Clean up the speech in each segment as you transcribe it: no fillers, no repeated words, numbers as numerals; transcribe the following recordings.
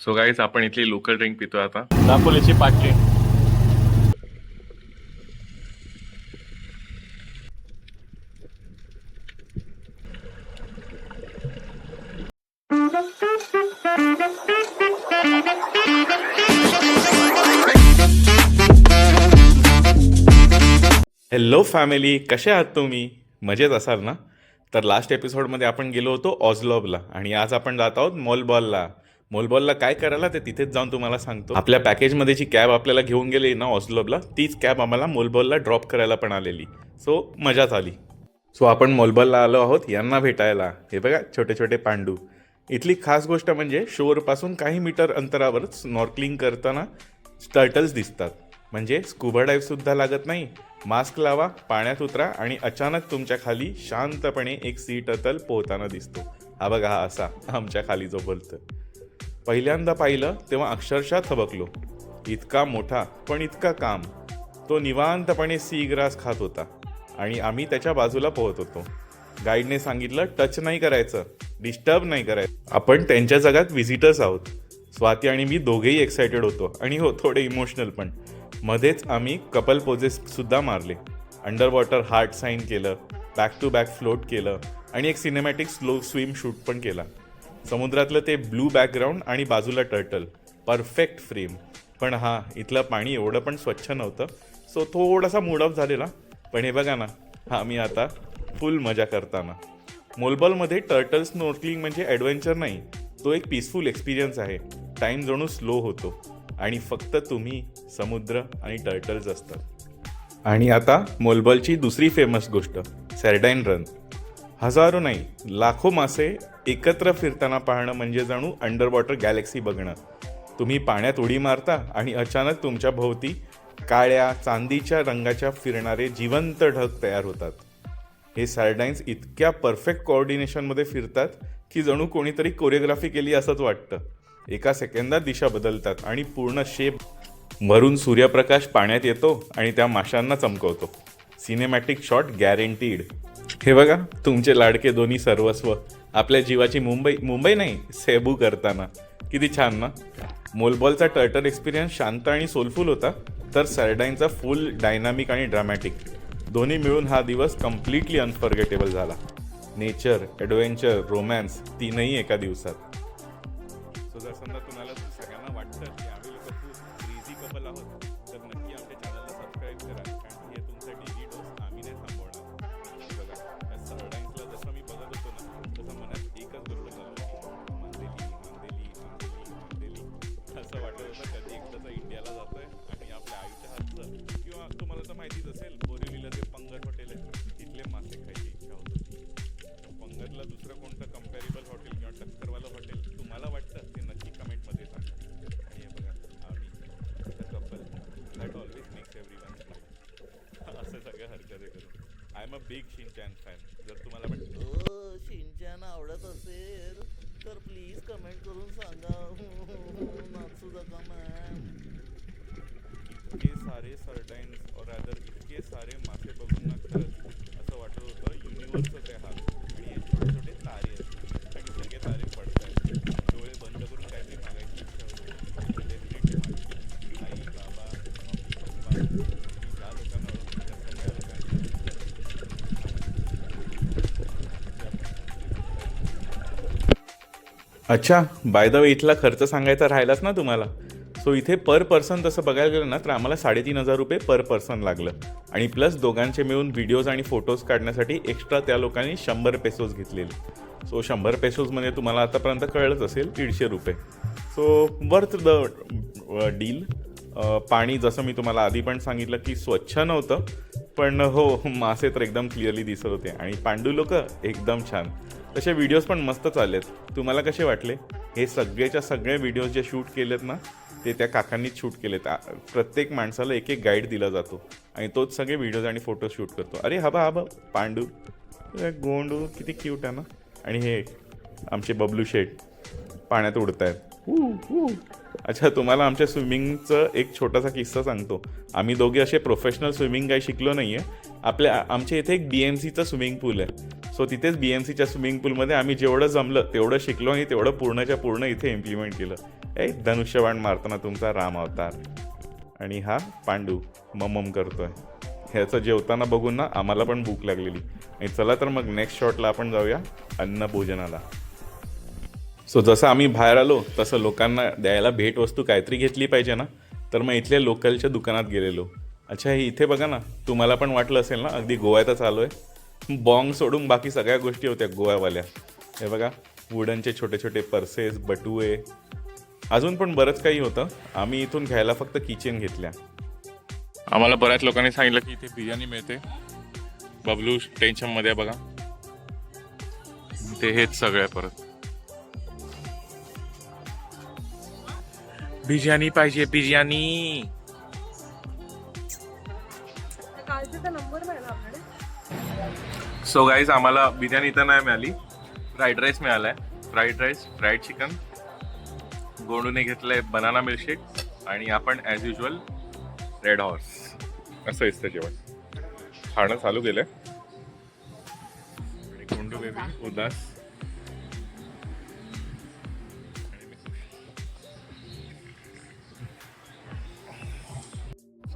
So guys आपण इथली local drink पितो आता. दापोलीची पाटली. हॅलो फॅमिली, कसे आहात तुम्ही? मजेत असाल ना? तर लास्ट एपिसोडमध्ये आपण गेलो होतो ऑझलॉबला आणि आज आपण जात आहोत मोलबॉलला. मोलबॉलला काय करायला ते तिथेच जाऊन तुम्हाला सांगतो. आपल्या पॅकेजमध्ये जी कॅब आपल्याला घेऊन गेली ना ऑझलॉबला, तीच कॅब आम्हाला मोलबॉलला ड्रॉप करायला पण आलेली. सो मजाच आली. सो आपण मोलबॉलला आलो आहोत यांना भेटायला. हे बघा छोटे छोटे पांडू. इथली खास गोष्ट म्हणजे शोरपासून काही मीटर अंतरावर स्नॉर्कलिंग करताना टर्टल्स दिसतात. म्हणजे स्कुबा डाईव्हसुद्धा लागत नाही. मास्क लावा, पाण्यात उतरा आणि अचानक तुमच्या खाली शांतपणे एक सी टर्टल पोहताना दिसतो. हा बघा, हा असा आमच्या खाली जो बोलतो. पहिल्यांदा पाहिलं तेव्हा अक्षरशः थबकलो. इतका मोठा पण इतका काम. तो निवांतपणे सी ग्रास खात होता आणि आम्ही त्याच्या बाजूला पोहत होतो. गाईडने सांगितलं टच नाही करायचं, डिस्टर्ब नाही करायचं. आपण त्यांच्या जगात व्हिजिटर्स आहोत. स्वाती आणि मी दोघेही एक्सायटेड होतो आणि हो, थोडे इमोशनल पण. मध्येच आम्ही कपल पोजेस सुद्धा मारले. अंडर वॉटर हार्ट साईन केलं, बॅक टू बॅक फ्लोट केलं आणि एक सिनेमॅटिक स्लो स्विम शूट पण केला. समुद्रातलं ते ब्लू बॅकग्राऊंड आणि बाजूला टर्टल, परफेक्ट फ्रेम. पण हां, इथलं पाणी एवढं पण स्वच्छ नव्हतं. सो थोडासा मूड ऑफ झालेला. पण हे बघा ना, आम्ही आता फुल मजा करताना. मोलबॉलमध्ये टर्टल स्नॉर्कलिंग म्हणजे ॲडव्हेंचर नाही, तो एक पीसफुल एक्सपिरियन्स आहे. टाईम जणू स्लो होतो आणि फक्त तुम्ही, समुद्र आणि टर्टल्स असतात. आणि आता मोलबॉलची दुसरी फेमस गोष्ट, सॅर्डाईन रन. हजारो नाही, लाखो मासे एकत्र फिरताना पाहणं म्हणजे जणू अंडर वॉटर गॅलेक्सी बघणं. तुम्ही पाण्यात उडी मारता आणि अचानक तुमच्या भोवती काळ्या चांदीच्या रंगाच्या फिरणारे जिवंत ढग तयार होतात. हे सॅर्डाईन्स इतक्या परफेक्ट कोऑर्डिनेशनमध्ये फिरतात की जणू कोणीतरी कोरिओग्राफी केली असंच वाटतं. एका सेकंदात दिशा बदलतात आणि पूर्ण शेप. वरून सूर्यप्रकाश पाण्यात येतो आणि त्या माशांना चमकवतो. Cinematic shot guaranteed. हे बघा तुमचे लाडके दोन्ही सर्वस्व आपल्या जीवाची मुंबई नाही सेबू करताना. किती छान ना. मोलबॉलचा टर्टल एक्सपिरियन्स शांत आणि सोलफुल होता, तर सॅर्डाईनचा फुल डायनामिक आणि ड्रामॅटिक. दोन्ही मिळून हा दिवस कम्प्लिटली अनफॉर्गेटेबल झाला. नेचर, ॲडव्हेंचर, रोमॅन्स तीनही एका दिवसात. सो जर समजा तुम्हाला सगळ्यांना वाटतं की आम्ही लोक खूप क्रेझी कपल आहोत, तर नक्की आमच्या चॅनलला सबस्क्राईब करा, कारण हे तुमचा डेली डोस आम्ही नाही थांबवणार. हे बघा, या सॅर्डाईन्सला जसं मी बघत होतो ना, तसं मनात एकच गोष्ट चालू होती, मंदेली मंदेली मंदेली मंदेली. असं वाटत होतं कधी एकदाचा इंडियाला जातोय आणि आपल्या आईच्या हातचं, किंवा तुम्हाला तर माहितीच असेल बोरिवलीला जे पंगत हॉटेल आहे तिथले मासे खायची इच्छा होत होती. पंगतला दुसरं कोणतं कम्पॅरेबल हॉटेल किंवा टक्करवालं हॉटेल तुम्हाला वाटतं ते नक्की कमेंटमध्ये सांगा. आणि हे बघा, आम्ही the couple that always makes everyone smile. असं सगळं हरकत करून. I am a big Shin-chan fan. जर तुम्हाला पण शिनचॅन आवडत असेल तर प्लीज कमेंट करून सांगा. नाचू नका मॅम. इतके सारे सॅर्डाईन्स और अदर इतके सारे मासे बघून ना खरंच असं वाटत होतं युनिव्हर्सच आहे हा. आणि हे छोटे छोटे तारे आहेत आणि सगळे तारे पडत आहेत. डोळे बंद करून काहीतरी मागायची इच्छा होती. डेफिनेटली मागितलं. आई, बाबा, मम्मी, पप्पा, मी ज्या लोकांना ओळखतो त्या सगळ्या लोकांनी. अच्छा, बाय द वे इथला खर्च सांगायचा राहिलाच ना तुम्हाला. सो इथे पर पर्सन तसं बघायला गेलं ना तर आम्हाला 3,500 रुपये पर पर्सन लागलं. आणि प्लस दोघांचे मिळून व्हिडिओज आणि फोटोज काढण्यासाठी एक्स्ट्रा त्या लोकांनी 100 पेसोज घेतलेले. सो 100 पेसोजमध्ये तुम्हाला आतापर्यंत कळलंच असेल 150 रुपये. So worth the deal. पाणी जसं मी तुम्हाला आधी पण सांगितलं की स्वच्छ नव्हतं, पण हो मासे तर एकदम क्लिअरली दिसत होते आणि पांडू लोक एकदम छान. तसे व्हिडिओज पण मस्त चाललेत. तुम्हाला कसे वाटले? हे सगळेच्या सगळे व्हिडिओज जे शूट केलेत ना ते त्या काकांनीच शूट केलेत. प्रत्येक माणसाला एक एक गाईड दिला जातो आणि तोच सगळे व्हिडिओज आणि फोटो शूट करतो. अरे हा पांडू गोंडू किती क्यूट आहे ना. आणि हे आमचे बबलू शेठ पाण्यात उडत आहेत. अच्छा, तुम्हाला आमच्या स्विमिंगचं एक छोटासा किस्सा सांगतो. आम्ही दोघे असे प्रोफेशनल स्विमिंग काही शिकलो नाही आहे. आमच्या इथे एक BMCचं स्विमिंग पूल आहे. सो तिथेच BMCच्या स्विमिंग पूलमध्ये आम्ही जेवढं जमलं तेवढं शिकलो आणि तेवढं पूर्णच्या पूर्ण इथे इम्प्लिमेंट केलं. धनुष्यबाण मारताना तुमचा राम अवतार. आणि हा पांडू ममम करतोय. ह्याचं जेवताना बघून ना आम्हाला पण भूक लागलेली. आणि चला तर मग नेक्स्ट शॉटला आपण जाऊया अन्न भोजनाला. सो जसं आम्ही बाहेर आलो तसं लोकांना द्यायला भेटवस्तू काहीतरी घेतली पाहिजे ना, तर मग इथल्या लोकलच्या दुकानात गेलेलो. अच्छा, हे इथे बघा ना, तुम्हाला पण वाटलं असेल ना अगदी गोव्यातच आलो आहे. बॉंग सोडून बाकी सगळ्या गोष्टी होत्या गोव्यावाल्या. हे बघा, वुडनचे छोटे छोटे पर्सेस, बटुए, अजून पण बरंच काही होतं. आम्ही इथून घ्यायला फक्त किचन घेतल्या. आम्हाला बऱ्याच लोकांनी सांगितलं की इथे बिर्याणी मिळते. बबलू टेन्शनमध्ये आहे बघा. ते हेच सगळं परत बिर्याणी पाहिजे, बिर्याणी. सो गाईज, आम्हाला बिर्याणी तर नाही मिळाली, फ्राईड राईस मिळालाय. Fried rice, fried chicken. गोंडूने घेतलंय बनाना मिल्कशेक. आणि आपण ॲज युजल रेड हॉर्स. असं असतं जेवण. खाणं चालू केलंय. आणि गोंडू बेबी उदास.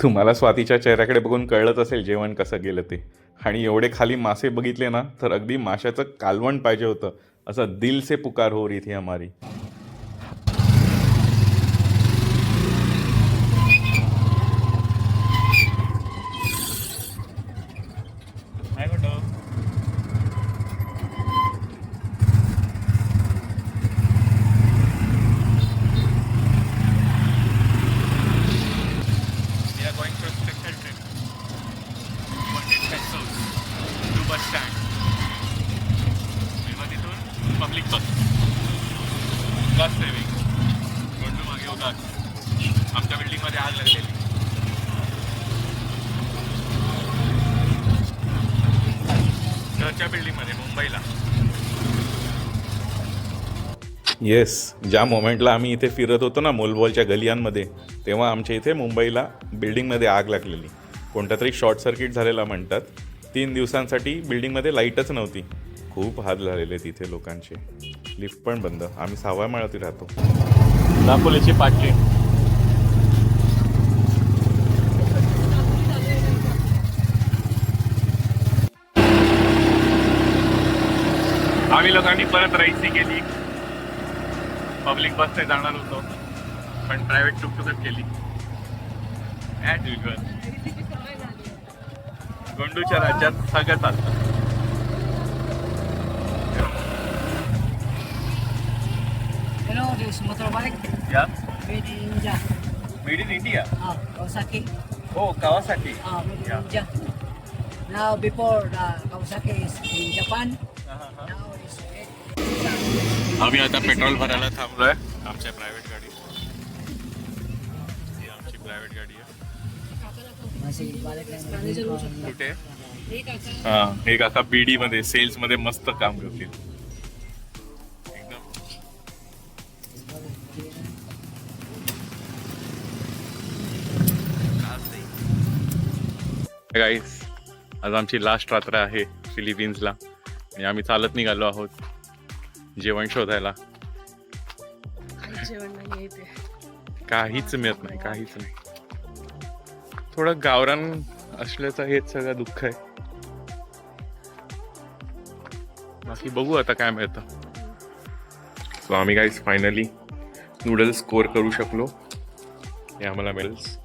तुम्हाला स्वातीच्या चेहऱ्याकडे बघून कळलंच असेल जेवण कसं गेलं ते. आणि एवढे खाली मासे बघितले ना, तर अगदी माशाचं कालवण पाहिजे होतं. असं दिल से पुकार हो रही थी हमारी. पब्लिक बस सेविंग. गोंडू मागे होता. आमच्या बिल्डिंगमध्ये आग लागलेली. घरच्या बिल्डिंगमध्ये मुंबईला. येस, ज्या मोमेंटला आम्ही इथे फिरत होतो ना मोलबॉलच्या गलियांमध्ये, तेव्हा आमच्या इथे मुंबईला बिल्डिंगमध्ये आग लागलेली. कोणता तरी शॉर्ट सर्किट झालेला म्हणतात. 3 दिवसांसाठी बिल्डिंगमध्ये लाईटच नव्हती. खूप हाल झालेले तिथे लोकांचे. लिफ्ट पण बंद. आम्ही 6व्या माळ्यावरती राहतो. दापोलीची पाटली. आम्ही लोकांनी परत रईसी केली. पब्लिक बसने जाणार होतो, पण प्रायव्हेट टुकटुकच केली. ॲज युजल गोंडूच्या राज्यात सगळं चालतं. Hello, this motorbike Yeah, made in India. made in India. Kawasaki. Oh, Kawasaki. Made in Yeah. India. Now before Kawasaki is in Japan. Now it's made. आम्ही आता पेट्रोल भरायला थांबलोय आमच्या प्रायव्हेट गाडीत. ही आमची प्रायव्हेट गाडी आहे. Masih balik lagi. कुठे? हा, हे काका बीडी मध्ये सेल्स मध्ये मस्त काम करतील. गाईस, आज आमची लास्ट रात्र आहे फिलिपिन्सला. आणि आम्ही चालत निघालो आहोत जेवण शोधायला. काहीच मिळत नाही, काहीच नाही. थोडं गावरान असल्याचं हेच सगळं दुःख आहे. बाकी बघू आता काय मिळतं. सो आम्ही गाईस फायनली नूडल्स स्कोअर करू शकलो. हे आम्हाला मिळेल्स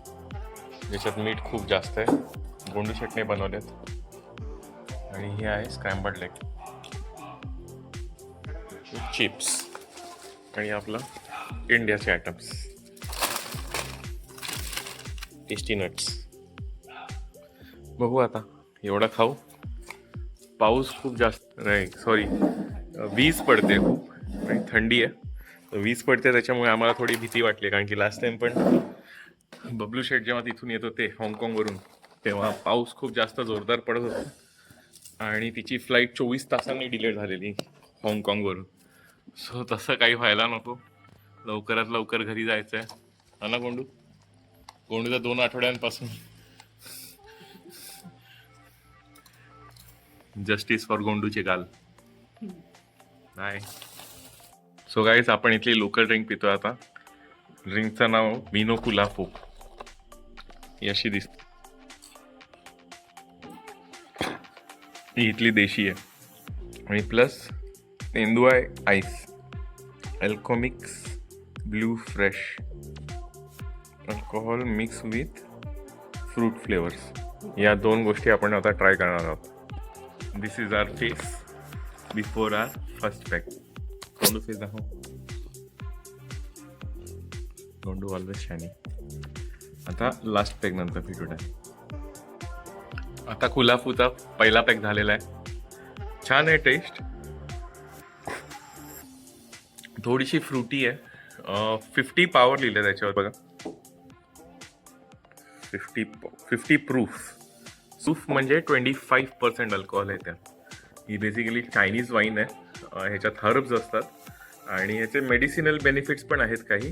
ज्याच्यात मीठ खूप जास्त आहे. गोंडू चटणी बनवलेत. आणि हे आहे स्क्रॅम्बल्ड लेग, चिप्स आणि आपलं इंडियाचे आयटम्स, टेस्टी नट्स. बघू आता एवढं खाऊ. पाऊस खूप जास्त नाही, सॉरी, वीज पडते खूप आणि थंडी आहे. वीज पडते त्याच्यामुळे आम्हाला थोडी भीती वाटली. कारण की लास्ट टाइम पण बबलू शेट जेव्हा तिथून येत होते हाँगकाँगवरून, तेव्हा पाऊस खूप जास्त जोरदार पडत होता आणि तिची फ्लाईट 24 तासांनी डिले झालेली हाँगकाँगवरून. सो तसं काही व्हायला नको. लवकरात लवकर घरी जायचं आहे. हा ना गोंडू? गोंडूचा 2 आठवड्यांपासून जस्टिस फॉर गोंडूचे गाल. नाही. सो गाईज, आपण इथली लोकल ड्रिंक पितो आता. ड्रिंकचं नाव विनो कुलाफो, ही अशी दिसते. ही इथली देशी आहे आणि प्लस तेंदुआ आईस, Alcomix blue fresh, alcohol mix with fruit flavours. या 2 गोष्टी आपण आता ट्राय करणार आहोत. This is our face before our first pack. तोंडू फेस दाखव. तोंडू ऑलवेज शायनी. आता लास्ट पॅक नंतर भेटूया. आता कुलाफूचा पहिला पॅक झालेला आहे. छान आहे टेस्ट, थोडीशी फ्रुटी आहे. 50 पॉवर लिहिलं त्याच्यावर बघा. 50 प्रूफ म्हणजे 25% अल्कोहोल आहे त्यात. ही बेसिकली चायनीज वाईन आहे. ह्याच्यात हर्ब्स असतात आणि ह्याचे मेडिसिनल बेनिफिट्स पण आहेत काही.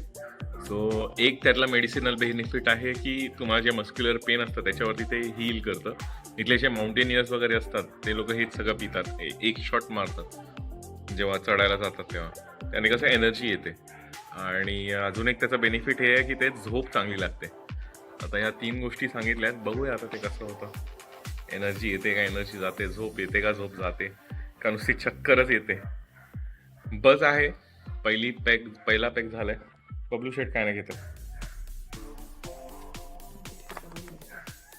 सो एक त्यातला मेडिसिनल बेनिफिट आहे की तुम्हाला जे मस्क्युलर पेन असतं त्याच्यावरती ते हील करतं. इथले जे माउंटेनियर्स वगैरे असतात ते लोक हेच सगळं पितात. एक शॉट मारतात जेव्हा चढायला जातात तेव्हा. त्याने कसं एनर्जी येते. आणि अजून एक त्याचा बेनिफिट हे आहे की ते झोप चांगली लागते. आता ह्या 3 गोष्टी सांगितल्यात, बघूया आता ते कसं होतं. एनर्जी येते का एनर्जी जाते, झोप येते का झोप जाते, का नुसती चक्करच येते. बस आहे. पहिला पॅक झालाय. बबलू शेट काय नाही घेतात.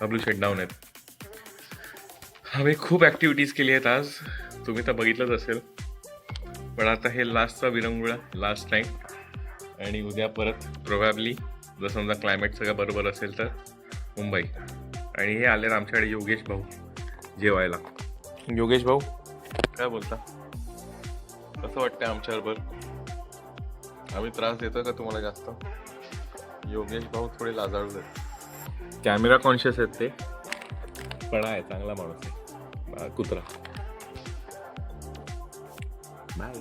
बबलू शेट डाऊन आहेत. आम्ही खूप ॲक्टिव्हिटीज केली आहेत आज, तुम्ही तर बघितलंच असेल. पण आता हे लास्टचा विरंगुळा, लास्ट टाईम. आणि उद्या परत प्रोबॅबली जर समजा क्लायमेट सगळं बरोबर असेल तर मुंबई. आणि हे आले आमच्याकडे योगेश भाऊ जेवायला. योगेश भाऊ काय बोलता, कसं वाटतंय आमच्याबरोबर? आम्ही त्रास देतो का तुम्हाला जास्त? योगेश भाऊ थोडे लाजाळू आहेत. कॅमेरा कॉन्शियस आहेत ते, पण आहे चांगला माणूस आहे. कुत्रा. बाय.